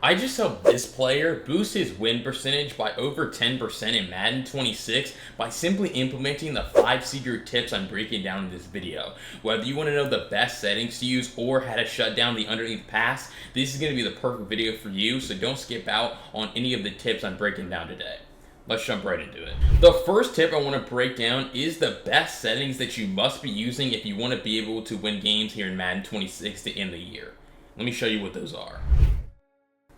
I just saw this player boost his win percentage by over 10% in Madden 26 by simply implementing the 5 secret tips I'm breaking down in this video. Whether you want to know the best settings to use or how to shut down the underneath pass, this is going to be the perfect video for you, so don't skip out on any of the tips I'm breaking down today. Let's jump right into it. The first tip I want to break down is the best settings that you must be using if you want to be able to win games here in Madden 26 to end the year. Let me show you what those are.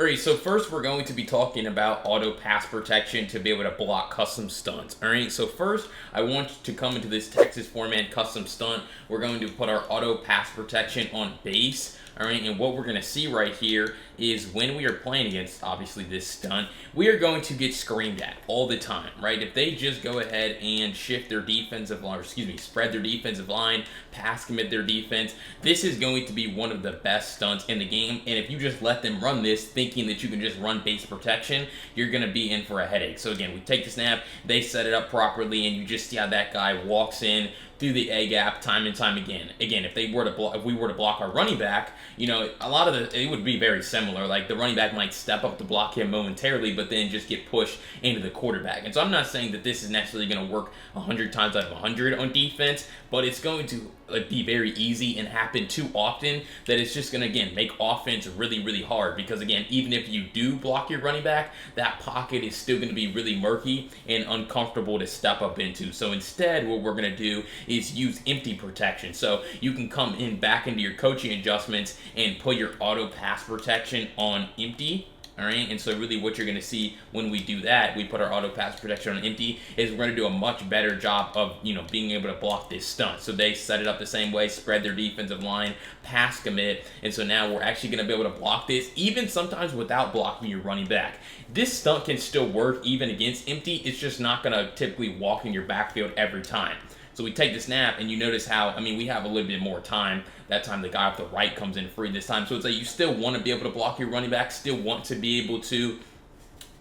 Alright, so first we're going to be talking about auto pass protection to be able to block custom stunts. Alright, so first I want to come into this Texas format custom stunt. We're going to put our auto pass protection on base. Alright, and what we're going to see right here is when we are playing against, obviously, this stunt, we are going to get screamed at all the time, right? If they just go ahead and shift their defensive line, or excuse me, spread their defensive line, pass commit their defense, this is going to be one of the best stunts in the game. And if you just let them run this, thinking that you can just run base protection, you're going to be in for a headache. So again, we take the snap, they set it up properly, and you just see how that guy walks in through the A gap time and time again. Again, if we were to block our running back, you know, it would be very similar. Like the running back might step up to block him momentarily, but then just get pushed into the quarterback. And so I'm not saying that this is necessarily going to work 100 times out of 100 on defense, but it's going to be very easy and happen too often that it's just going to, again, make offense really, really hard. Because again, even if you do block your running back, that pocket is still going to be really murky and uncomfortable to step up into. So instead, what we're going to do is use empty protection. So you can come in back into your coaching adjustments and put your auto pass protection on empty. All right, and so really what you're going to see when we do that, we put our auto pass protection on empty, is we're going to do a much better job of, you know, being able to block this stunt. So they set it up the same way, spread their defensive line, pass commit, and so now we're actually going to be able to block this, even sometimes without blocking your running back. This stunt can still work even against empty. It's just not going to typically walk in your backfield every time. So we take the snap, and you notice how, I mean, we have a little bit more time. That time the guy off the right comes in free this time. So it's like you still want to be able to block your running back, still want to be able to,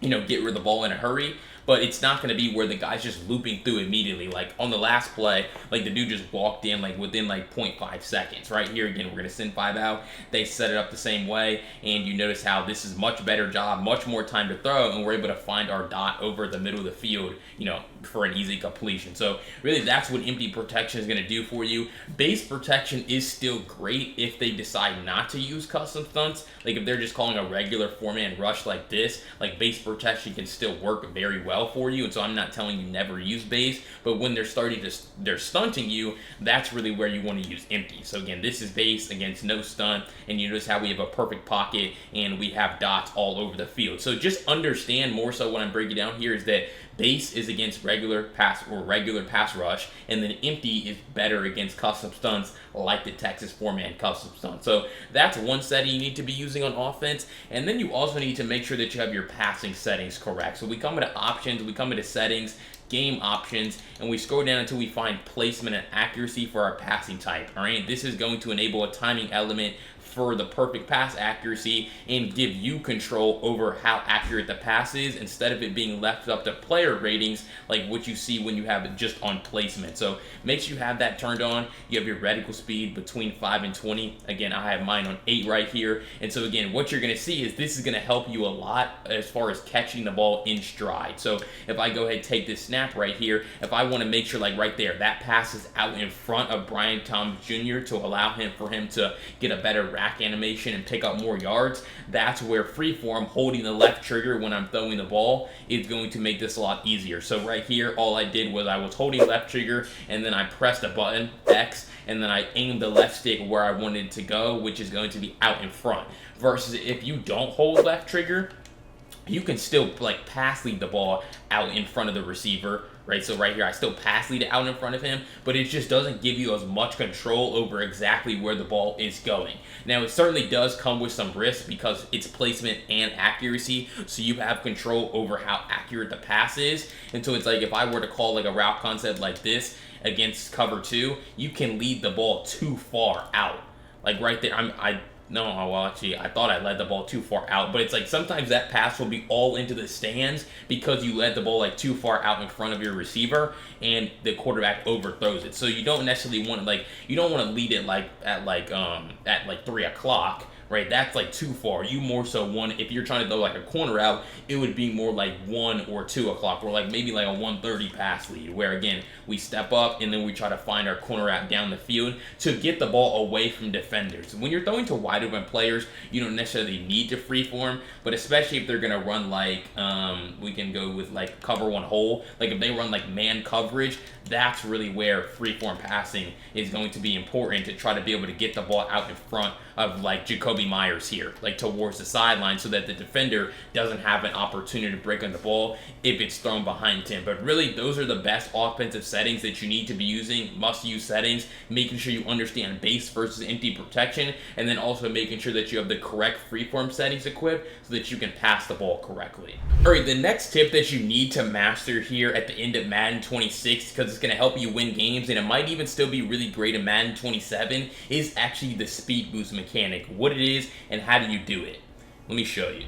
you know, get rid of the ball in a hurry. But it's not going to be where the guy's just looping through immediately. Like on the last play, like the dude just walked in like within like 0.5 seconds. Right here again, we're going to send 5 out. They set it up the same way, and you notice how this is much better job, much more time to throw, and we're able to find our dot over the middle of the field, you know, for an easy completion. So really that's what empty protection is going to do for you. Base protection is still great if they decide not to use custom stunts. Like if they're just calling a regular 4-man rush like this, like base protection can still work very well for you. And so I'm not telling you never use base, but when they're stunting you, that's really where you want to use empty. So again, this is base against no stunt, and you notice how we have a perfect pocket and we have dots all over the field. So just understand more so what I'm breaking down here is that base is against regular pass rush, and then empty is better against custom stunts like the Texas 4-man custom stunt. So that's one setting you need to be using on offense, and then you also need to make sure that you have your passing settings correct. So we come into options, we come into settings, game options, and we scroll down until we find placement and accuracy for our passing type. All right, this is going to enable a timing element for the perfect pass accuracy and give you control over how accurate the pass is instead of it being left up to player ratings like what you see when you have it just on placement. So make sure you have that turned on. You have your reticle speed between 5 and 20. Again, I have mine on 8 right here. And so again, what you're going to see is this is going to help you a lot as far as catching the ball in stride. So if I go ahead and take this snap right here, if I want to make sure like right there, that pass is out in front of Brian Thomas Jr. to allow for him to get a better rack animation and pick up more yards, that's where freeform holding the left trigger when I'm throwing the ball is going to make this a lot easier. So right here, all I did was I was holding left trigger and then I pressed a button, X, and then I aimed the left stick where I wanted to go, which is going to be out in front. Versus if you don't hold left trigger, you can still like pass lead the ball out in front of the receiver, right? So right here, I still pass lead it out in front of him, but it just doesn't give you as much control over exactly where the ball is going. Now, it certainly does come with some risk because it's placement and accuracy, so you have control over how accurate the pass is. And so it's like if I were to call like a route concept like this against cover 2, you can lead the ball too far out. Like right there, no, well, actually, I thought I led the ball too far out, but it's like sometimes that pass will be all into the stands because you led the ball like too far out in front of your receiver, and the quarterback overthrows it. So you don't necessarily want to you don't want to lead it at 3 o'clock. right? That's like too far. You more so want, if you're trying to throw like a corner out, it would be more like 1 or 2 o'clock, or like maybe like a 130 pass lead, where again, we step up and then we try to find our corner out down the field to get the ball away from defenders. When you're throwing to wide open players, you don't necessarily need to freeform, but especially if they're going to run like, we can go with like cover one hole, like if they run like man coverage, that's really where freeform passing is going to be important, to try to be able to get the ball out in front of like Jacoby Myers here, like towards the sideline, so that the defender doesn't have an opportunity to break on the ball if it's thrown behind him. But really, those are the best offensive settings that you need to be using, must-use settings, making sure you understand base versus empty protection, and then also making sure that you have the correct freeform settings equipped so that you can pass the ball correctly. All right, the next tip that you need to master here at the end of Madden 26, because it's going to help you win games, and it might even still be really great in Madden 27, is actually the speed boost mechanic, what it is and how do you do it. Let me show you.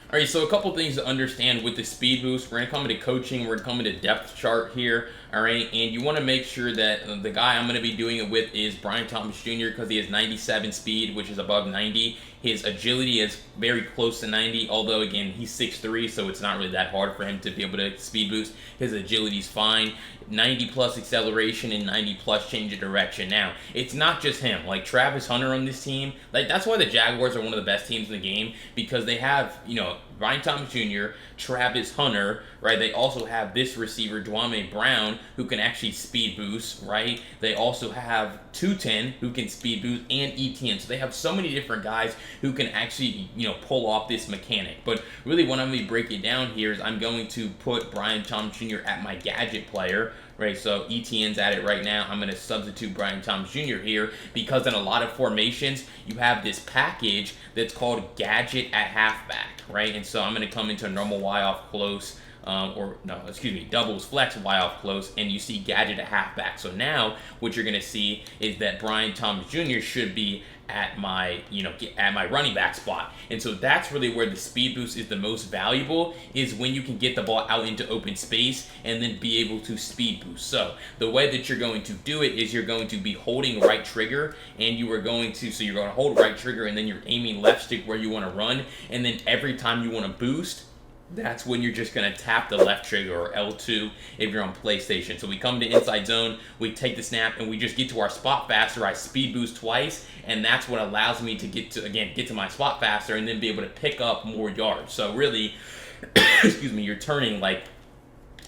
Alright, so a couple things to understand with the speed boost. We're going to come into coaching, we're going to come into depth chart here, alright, and you want to make sure that the guy I'm going to be doing it with is Brian Thomas Jr. because he has 97 speed, which is above 90. His agility is very close to 90, although again, he's 6'3", so it's not really that hard for him to be able to speed boost. His agility's fine. 90 plus acceleration and 90 plus change of direction. Now, it's not just him. Like Travis Hunter on this team, like that's why the Jaguars are one of the best teams in the game, because they have, you know, Brian Thomas Jr., Travis Hunter, right? They also have this receiver, Dwayne Brown, who can actually speed boost, right? They also have 210, who can speed boost, and ETN. So they have so many different guys who can actually, you know, pull off this mechanic. But really what I'm going to break it down here is I'm going to put Brian Thomas Jr. at my gadget player, right? So ETN's at it right now. I'm going to substitute Brian Thomas Jr. here because in a lot of formations, you have this package that's called gadget at halfback, right? And so I'm going to come into a normal Y off close, doubles flex Y off close, and you see gadget at halfback. So now what you're going to see is that Brian Thomas Jr. should be at my, at my running back spot. And so that's really where the speed boost is the most valuable, is when you can get the ball out into open space and then be able to speed boost. So the way that you're going to do it is you're going to be holding right trigger, and you're going to hold right trigger and then you're aiming left stick where you want to run, and then every time you want to boost, that's when you're just going to tap the left trigger, or L2 if you're on PlayStation. So we come to inside zone, we take the snap, and we just get to our spot faster. I speed boost twice, and that's what allows me to get to my spot faster and then be able to pick up more yards. So really, excuse me, you're turning like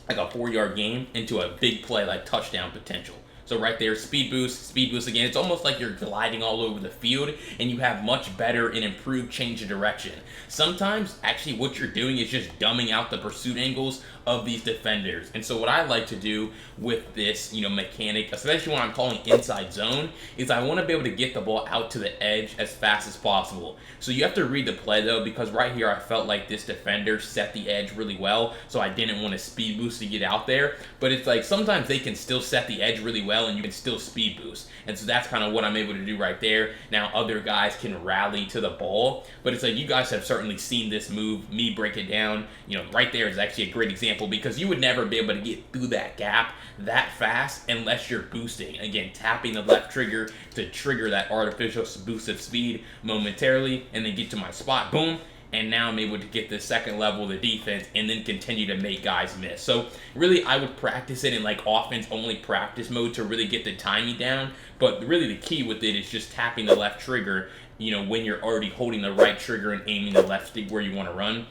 a 4-yard game into a big play, like touchdown potential. So right there, speed boost again. It's almost like you're gliding all over the field, and you have much better and improved change of direction. Sometimes, actually, what you're doing is just dumbing out the pursuit angles of these defenders. And so what I like to do with this, mechanic, especially when I'm calling inside zone, is I want to be able to get the ball out to the edge as fast as possible. So you have to read the play, though, because right here I felt like this defender set the edge really well, so I didn't want to speed boost to get out there. But it's like sometimes they can still set the edge really well, and you can still speed boost. And so that's kind of what I'm able to do right there. Now other guys can rally to the ball, but it's like you guys have certainly seen this move, me break it down. Right there is actually a great example, because you would never be able to get through that gap that fast unless you're boosting. Again, tapping the left trigger to trigger that artificial boost of speed momentarily, and then get to my spot, boom, and now I'm able to get the second level of the defense and then continue to make guys miss. So really, I would practice it in like offense only practice mode to really get the timing down, but really the key with it is just tapping the left trigger, when you're already holding the right trigger and aiming the left stick where you want to run.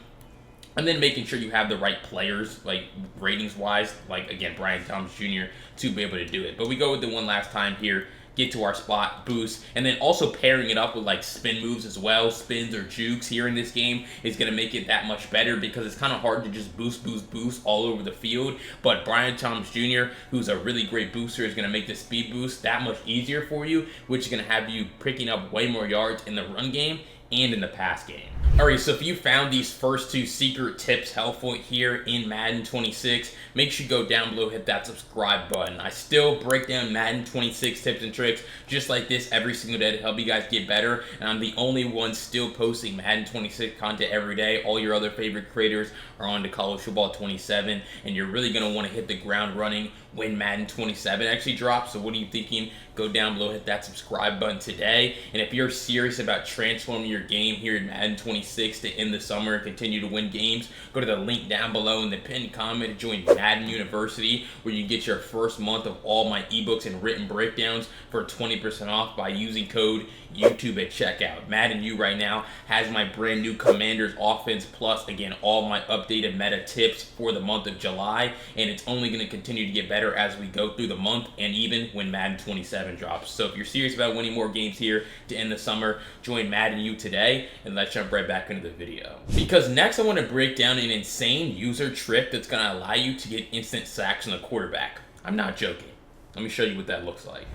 And then making sure you have the right players, like ratings-wise, like, again, Brian Thomas Jr., to be able to do it. But we go with the one last time here, get to our spot, boost, and then also pairing it up with, like, spin moves as well. Spins or jukes here in this game is going to make it that much better, because it's kind of hard to just boost all over the field. But Brian Thomas Jr., who's a really great booster, is going to make the speed boost that much easier for you, which is going to have you picking up way more yards in the run game and in the pass game. Alright, so if you found these first 2 secret tips helpful here in Madden 26, make sure you go down below, hit that subscribe button. I still break down Madden 26 tips and tricks just like this every single day to help you guys get better, and I'm the only one still posting Madden 26 content every day. All your other favorite creators are on to College Football 27, and you're really going to want to hit the ground running when Madden 27 actually drops. So what are you thinking? go down below, hit that subscribe button today. And if you're serious about transforming your game here in Madden 26 to end the summer and continue to win games, go to the link down below in the pinned comment to join Madden University, where you get your first month of all my ebooks and written breakdowns for 20% off by using code YouTube at checkout. Madden U right now has my brand new Commanders offense, plus again all my updated meta tips for the month of July, and it's only going to continue to get better as we go through the month and even when Madden 27 drops. So if you're serious about winning more games here to end the summer, join Madden U today, and let's jump right back into the video. Because next I want to break down an insane user trick that's going to allow you to get instant sacks on the quarterback. I'm not joking. Let me show you what that looks like.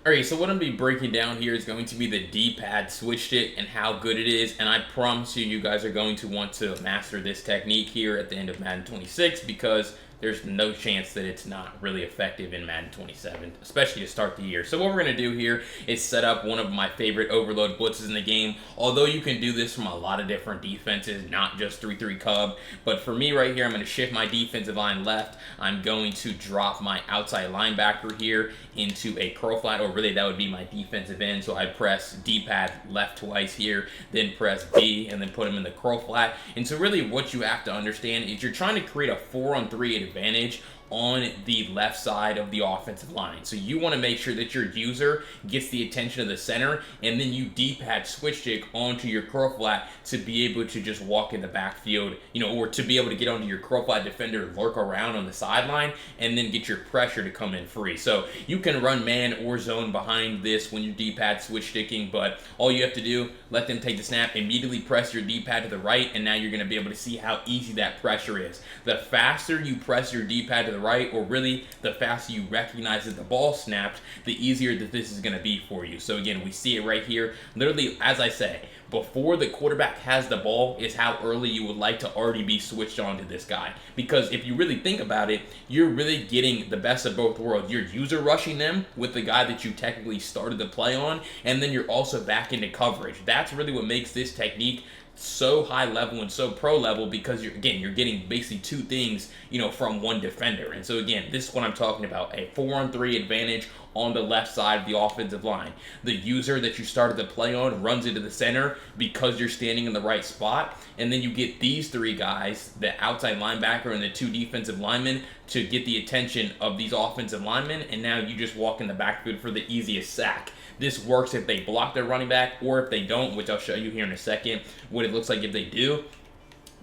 Alright, so what I'm going to be breaking down here is going to be the D-pad switch stick and how good it is, and I promise you guys are going to want to master this technique here at the end of Madden 26, because there's no chance that it's not really effective in Madden 27, especially to start the year. So what we're going to do here is set up one of my favorite overload blitzes in the game, although you can do this from a lot of different defenses, not just 3-3 Cub. But for me right here, I'm going to shift my defensive line left. I'm going to drop my outside linebacker here into a curl flat, or really that would be my defensive end. So I press D-pad left twice here, then press B, and then put him in the curl flat. And so really what you have to understand is you're trying to create a 4-on-3 advantage on the left side of the offensive line. So you want to make sure that your user gets the attention of the center, and then you D-pad switch stick onto your curl flat to be able to just walk in the backfield, or to be able to get onto your curl flat defender, lurk around on the sideline, and then get your pressure to come in free. So you can run man or zone behind this when you're D-pad switch sticking, but all you have to do, let them take the snap, immediately press your D-pad to the right, and now you're going to be able to see how easy that pressure is. The faster you press your D-pad to the right, or really the faster you recognize that the ball snapped, the easier that this is going to be for you. So again, we see it right here. Literally, as I say, before the quarterback has the ball is how early you would like to already be switched on to this guy. Because if you really think about it, you're really getting the best of both worlds. You're user rushing them with the guy that you technically started the play on, and then you're also back into coverage. That's really what makes this technique so high level and so pro level, because you're getting basically two things, from one defender. And so again, this is what I'm talking about, a 4-on-3 advantage on the left side of the offensive line. The user that you started the play on runs into the center because you're standing in the right spot, and then you get these three guys, the outside linebacker and the two defensive linemen, to get the attention of these offensive linemen, and now you just walk in the backfield for the easiest sack. This works if they block their running back, or if they don't, which I'll show you here in a second what it looks like if they do.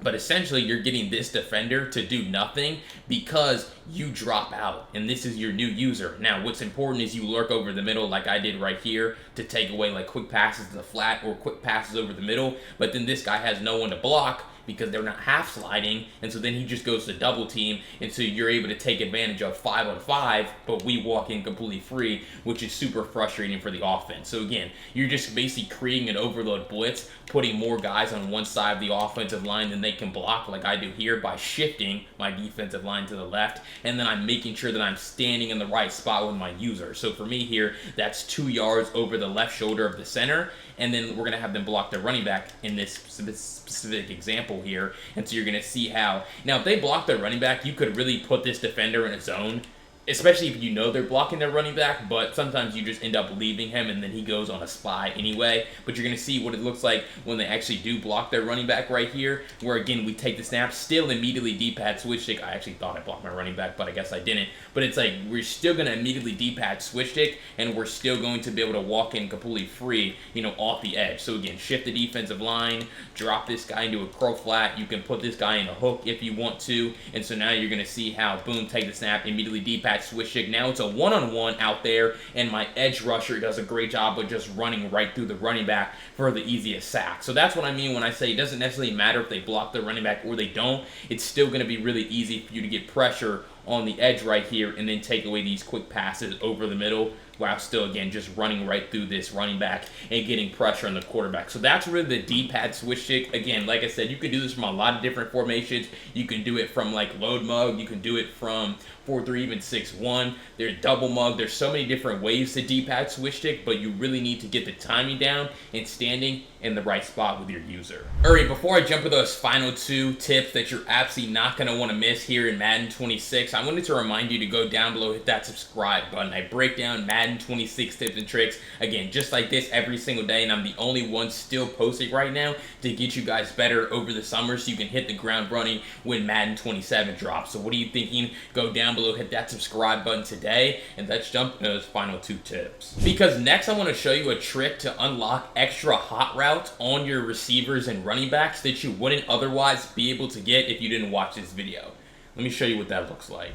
But essentially, you're getting this defender to do nothing because you drop out, and this is your new user. Now, what's important is you lurk over the middle like I did right here to take away like quick passes to the flat or quick passes over the middle, but then this guy has no one to block because they're not half sliding, and so then he just goes to double team, and so you're able to take advantage of 5-on-5, but we walk in completely free, which is super frustrating for the offense. So again, you're just basically creating an overload blitz, putting more guys on one side of the offensive line than they can block, like I do here by shifting my defensive line to the left, and then I'm making sure that I'm standing in the right spot with my user. So for me here, that's 2 yards over the left shoulder of the center, and then we're going to have them block their running back in this specific example here. And so you're going to see how, now if they block their running back, you could really put this defender in a zone, especially if you know they're blocking their running back, but sometimes you just end up leaving him and then he goes on a spy anyway. But you're going to see what it looks like when they actually do block their running back right here, where again, we take the snap, still immediately D-pad switch stick. I actually thought I blocked my running back, but I guess I didn't. But it's like, we're still going to immediately D-pad switch stick, and we're still going to be able to walk in completely free, off the edge. So again, shift the defensive line, drop this guy into a curl flat. You can put this guy in a hook if you want to. And so now you're going to see how, boom, take the snap, immediately D-pad switch stick. Now it's a one-on-one out there, and my edge rusher does a great job of just running right through the running back for the easiest sack. So that's what I mean when I say it doesn't necessarily matter if they block the running back or they don't. It's still going to be really easy for you to get pressure on the edge right here and then take away these quick passes over the middle, while still, again, just running right through this running back and getting pressure on the quarterback. So that's really the D-pad switch stick. Again, like I said, you can do this from a lot of different formations. You can do it from like load mug. You can do it from 4-3, even 6-1. There's double mug. There's so many different ways to D-pad switch stick, but you really need to get the timing down and standing in the right spot with your user. All right, before I jump to those final two tips that you're absolutely not going to want to miss here in Madden 26, I wanted to remind you to go down below, hit that subscribe button. I break down Madden Madden 26 tips and tricks, again, just like this every single day, and I'm the only one still posting right now to get you guys better over the summer so you can hit the ground running when Madden 27 drops. So what are you thinking? Go down below, hit that subscribe button today, and let's jump into those final 2 tips. Because next I want to show you a trick to unlock extra hot routes on your receivers and running backs that you wouldn't otherwise be able to get if you didn't watch this video. Let me show you what that looks like.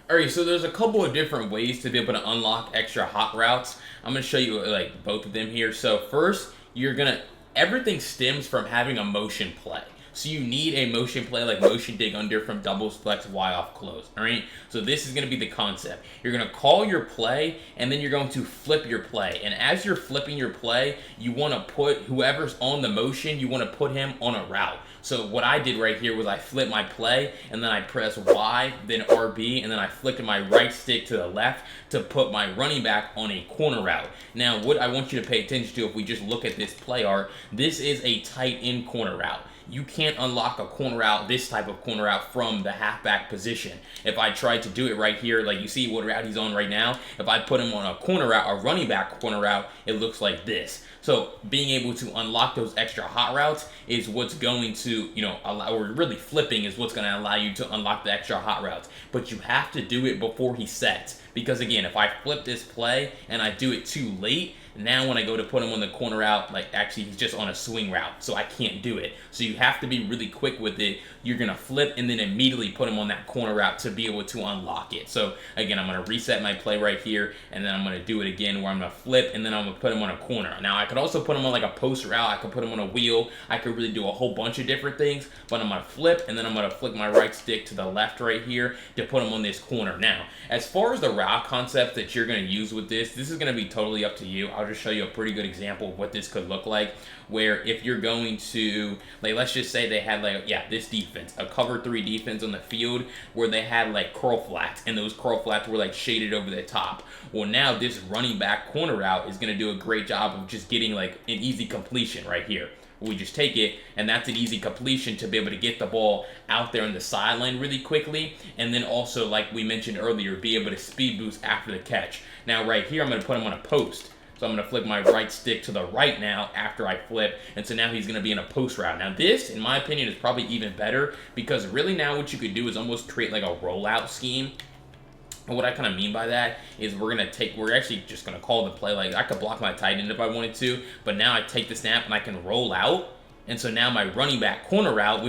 Alright, so there's a couple of different ways to be able to unlock extra hot routes. I'm going to show you like both of them here. So first, everything stems from having a motion play. So you need a motion play like motion dig under from doubles, flex, Y off, close. All right. So this is going to be the concept. You're going to call your play and then you're going to flip your play. And as you're flipping your play, you want to put whoever's on the motion, you want to put him on a route. So what I did right here was I flipped my play and then I press Y, then RB, and then I flicked my right stick to the left to put my running back on a corner route. Now, what I want you to pay attention to, if we just look at this play art, this is a tight end corner route. You can't unlock a corner route, this type of corner route, from the halfback position. If I tried to do it right here, like you see what route he's on right now, if I put him on a corner route, a running back corner route, it looks like this. So being able to unlock those extra hot routes is what's going to, allow, or really flipping is what's going to allow you to unlock the extra hot routes. But you have to do it before he sets. Because again, if I flip this play and I do it too late, now when I go to put him on the corner route, like actually he's just on a swing route, so I can't do it. So you have to be really quick with it. You're going to flip and then immediately put him on that corner route to be able to unlock it. So again, I'm going to reset my play right here, and then I'm going to do it again where I'm going to flip and then I'm going to put him on a corner. Now I could also put him on like a post route, I could put him on a wheel, I could really do a whole bunch of different things, but I'm going to flip and then I'm going to flick my right stick to the left right here to put him on this corner. Now, as far as the route concept that you're going to use with this is going to be totally up to you. I'll just show you a pretty good example of what this could look like, where if you're going to, like, let's just say they had this defense, a cover 3 defense on the field where they had like curl flats, and those curl flats were like shaded over the top. Well, now this running back corner route is going to do a great job of just getting like an easy completion right here. We just take it, and that's an easy completion to be able to get the ball out there on the sideline really quickly, and then also, like we mentioned earlier, be able to speed boost after the catch. Now right here, I'm going to put him on a post. So I'm going to flick my right stick to the right now after I flip, and so now he's going to be in a post route. Now this, in my opinion, is probably even better, because really now what you could do is almost create like a rollout scheme. And what I kind of mean by that is we're actually just going to call the play. Like I could block my tight end if I wanted to, but now I take the snap and I can roll out. And so now my running back corner route,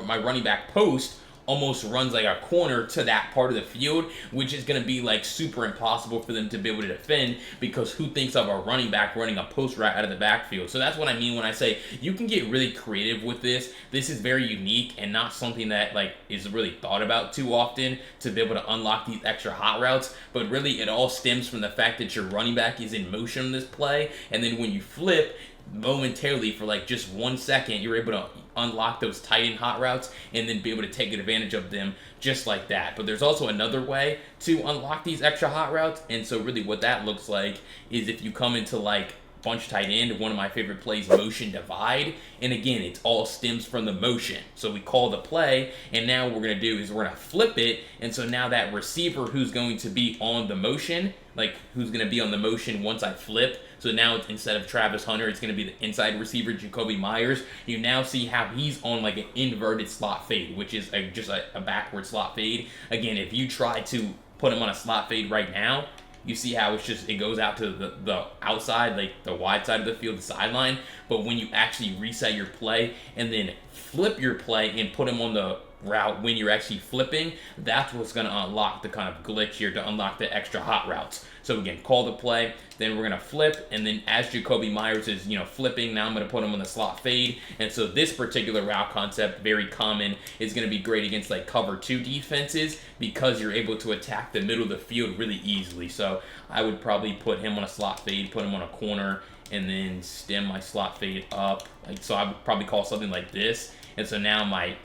my running back post almost runs like a corner to that part of the field, which is going to be like super impossible for them to be able to defend, because who thinks of a running back running a post route out of the backfield? So that's what I mean when I say you can get really creative with this. This is very unique and not something that like is really thought about too often to be able to unlock these extra hot routes, but really it all stems from the fact that your running back is in motion in this play, and then when you flip momentarily for like just 1 second, you're able to unlock those tight end hot routes and then be able to take advantage of them just like that. But there's also another way to unlock these extra hot routes, and so really what that looks like is if you come into like bunch tight end, one of my favorite plays, motion divide, and again it all stems from the motion. So we call the play, and now what we're going to do is we're going to flip it, and so now that receiver who's going to be on the motion, like who's going to be on the motion once I flip, so now it's, instead of Travis Hunter, it's going to be the inside receiver Jacoby Myers. You now see how he's on like an inverted slot fade, which is just a backward slot fade. Again, if you try to put him on a slot fade right now, you see how it goes out to the outside, like the wide side of the field, the sideline. But when you actually reset your play and then flip your play and put him on the route when you're actually flipping, that's what's going to unlock the kind of glitch here to unlock the extra hot routes. So again, call the play, then we're going to flip, and then as Jacoby Myers is, flipping, now I'm going to put him on the slot fade. And so this particular route concept, very common, is going to be great against like cover 2 defenses because you're able to attack the middle of the field really easily. So I would probably put him on a slot fade, put him on a corner, and then stem my slot fade up. So I would probably call something like this. And so now my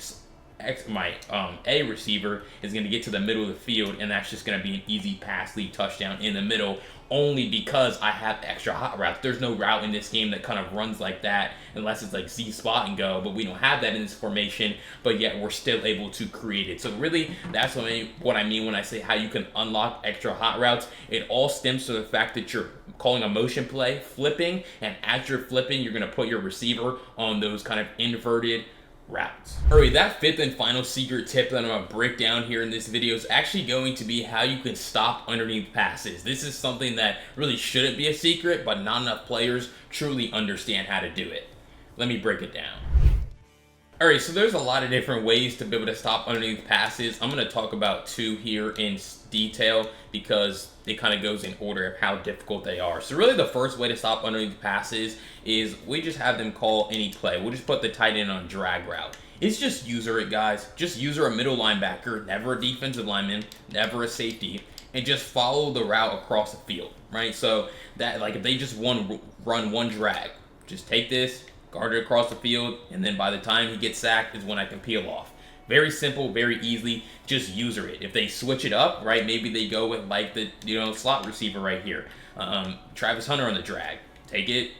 A receiver is going to get to the middle of the field, and that's just going to be an easy pass lead touchdown in the middle. only because I have extra hot routes. There's no route in this game that kind of runs like that unless it's like Z spot and go, but we don't have that in this formation, but yet we're still able to create it. So really, that's what I mean when I say how you can unlock extra hot routes. It all stems to the fact that you're calling a motion play, flipping, and as you're flipping, you're going to put your receiver on those kind of inverted routes. Alright, that fifth and final secret tip that I'm going to break down here in this video is actually going to be how you can stop underneath passes. This is something that really shouldn't be a secret, but not enough players truly understand how to do it. Let me break it down. Alright, so there's a lot of different ways to be able to stop underneath passes. I'm going to talk about two here in detail because it kind of goes in order of how difficult they are. So really the first way to stop underneath passes is we just have them call any play. We'll just put the tight end on drag route. It's just user it, guys. Just user a middle linebacker, never a defensive lineman, never a safety, and just follow the route across the field, right? So that, like, if they just run one drag, just take this, guard it across the field, and then by the time he gets sacked is when I can peel off. Very simple, very easy, just user it. If they switch it up, right, maybe they go with like the slot receiver right here. Travis Hunter on the drag. Take it,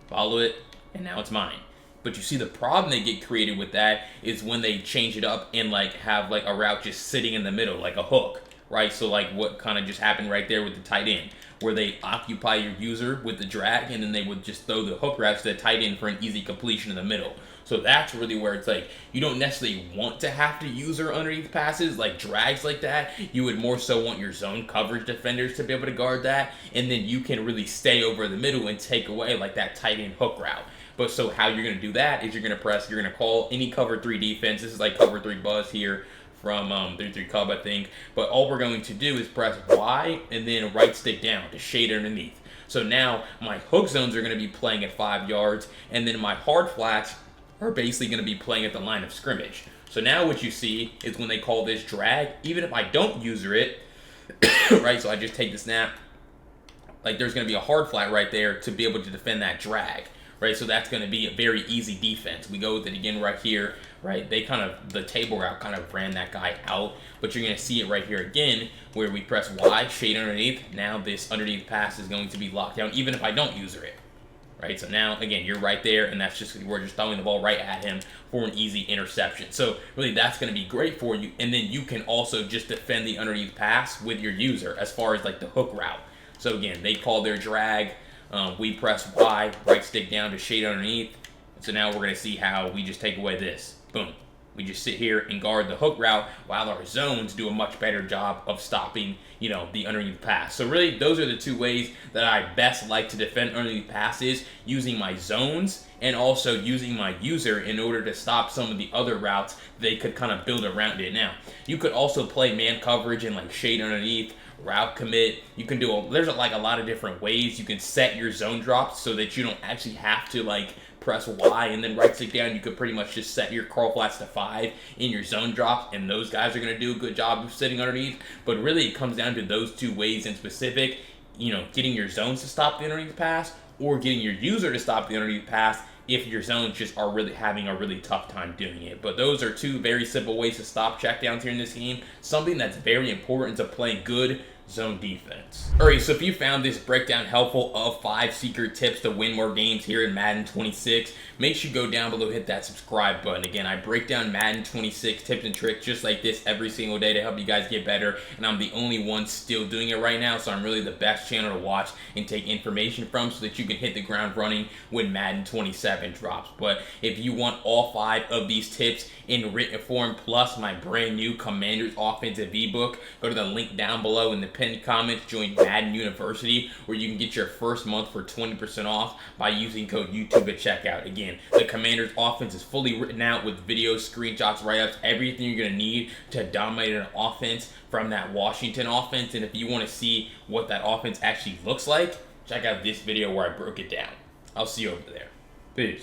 follow it, and now it's mine. But you see the problem they get created with that is when they change it up and like have like a route just sitting in the middle, like a hook, right? So like what kind of just happened right there with the tight end, where they occupy your user with the drag and then they would just throw the hook route to the tight end for an easy completion in the middle. So that's really where it's like, you don't necessarily want to have to user underneath passes, like drags like that. You would more so want your zone coverage defenders to be able to guard that, and then you can really stay over the middle and take away like that tight end hook route. But so how you're going to do that is you're going to call any cover 3 defense. This is like cover 3 buzz here from 3-3 Cub, I think. But all we're going to do is press Y and then right stick down to shade underneath. So now my hook zones are going to be playing at 5 yards, and then my hard flats are basically going to be playing at the line of scrimmage. So now what you see is when they call this drag, even if I don't user it, right, so I just take the snap, like there's going to be a hard flat right there to be able to defend that drag, right? So that's going to be a very easy defense. We go with it again right here, right? The table route kind of ran that guy out, but you're going to see it right here again where we press Y, shade underneath. Now this underneath pass is going to be locked down even if I don't user it. Right, so now again you're right there, and we're just throwing the ball right at him for an easy interception. So really that's going to be great for you, and then you can also just defend the underneath pass with your user as far as like the hook route. So again, they call their drag, we press Y, right stick down to shade underneath. So now we're going to see how we just take away this. Boom. We just sit here and guard the hook route while our zones do a much better job of stopping, the underneath pass. So really, those are the two ways that I best like to defend underneath passes, using my zones and also using my user in order to stop some of the other routes they could kind of build around it. Now, you could also play man coverage and like shade underneath, route commit. You can there's like a lot of different ways you can set your zone drops so that you don't actually have to like press Y and then right stick down. You could pretty much just set your curl flats to 5 in your zone drops, and those guys are going to do a good job of sitting underneath. But really, it comes down to those two ways in specific, getting your zones to stop the underneath pass or getting your user to stop the underneath pass if your zones just are really having a really tough time doing it. But those are two very simple ways to stop checkdowns here in this game, something that's very important to playing good zone defense. Alright, so if you found this breakdown helpful of 5 secret tips to win more games here in Madden 26, make sure you go down below, hit that subscribe button. Again, I break down Madden 26 tips and tricks just like this every single day to help you guys get better, and I'm the only one still doing it right now, so I'm really the best channel to watch and take information from so that you can hit the ground running when Madden 27 drops. But if you want all 5 of these tips in written form plus my brand new Commander's Offensive ebook, go to the link down below in the pinned comments, join Madden University, where you can get your first month for 20% off by using code YouTube at checkout. Again, the Commander's offense is fully written out with videos, screenshots, write-ups, everything you're going to need to dominate an offense from that Washington offense. And if you want to see what that offense actually looks like, check out this video where I broke it down. I'll see you over there. Peace.